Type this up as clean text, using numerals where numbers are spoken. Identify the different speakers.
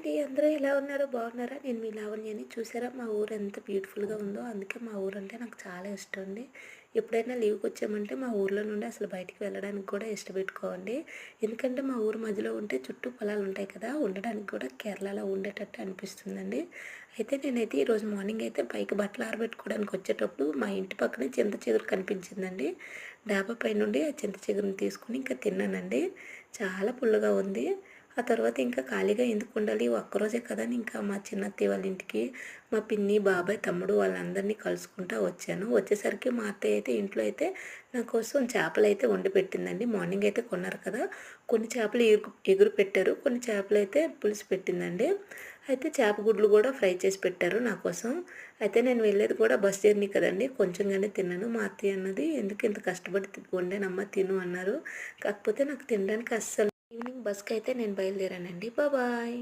Speaker 1: అండి. అందరూ ఎలా ఉన్నారు? బాగున్నారా? నేను మీ లావణ్యని. చూసారా మా ఊరు ఎంత బ్యూటిఫుల్‌గా ఉందో. అందుకే మా ఊరంటే నాకు చాలా ఇష్టం అండి. ఎప్పుడైనా లీవ్‌కొచ్చామంటే మా ఊర్లో నుండి అసలు బయటికి వెళ్ళడానికి కూడా ఇష్టపెట్టుకోమండి. ఎందుకంటే మా ఊరు మధ్యలో ఉంటే చుట్టూ పొలాలుంటాయి కదా! ఉండడానికి కూడా కేరళలో ఉండేటట్టు అనిపిస్తుందండి. అయితే నేనైతే ఈరోజు మార్నింగ్ అయితే పైకి బట్టలు ఆరబెట్టుకోవడానికి వచ్చేటప్పుడు మా ఇంటి పక్కనే చింత చిగురు కనిపించిందండి. డాబా పైనుండి ఆ చింత చిగురుని తీసుకొని ఇంకా తిన్నానండి. చాలా పుల్లగా ఉంది. ఆ తర్వాత ఇంకా ఖాళీగా ఎందుకుండాలి, ఒక్కరోజే కదా అని ఇంకా మా చిన్నత్తయ్య వాళ్ళ ఇంటికి, మా పిన్ని, బాబాయ్, తమ్ముడు వాళ్ళందరినీ కలుసుకుంటా వచ్చాను. వచ్చేసరికి మా అత్తయ్య అయితే ఇంట్లో అయితే నా కోసం చేపలైతే వండి పెట్టిందండి. మార్నింగ్ అయితే కొన్నారు కదా! కొన్ని చేపలు ఎగురు పెట్టారు. కొన్ని చేపలైతే పులుసు పెట్టిందండి. అయితే చేప గుడ్లు కూడా ఫ్రై చేసి పెట్టారు నా కోసం. అయితే నేను వెళ్ళేది కూడా బస్ జర్నీ కదండీ! కొంచెంగానే తిన్నాను. మా అత్తయ్య అన్నది, "ఎందుకు ఇంత కష్టపడి వండానమ్మా తిను" అన్నారు. కాకపోతే నాకు తినడానికి అస్సలు ఈవినింగ్ బస్‌కైతే నేను బయలుదేరానండి. బాయ్.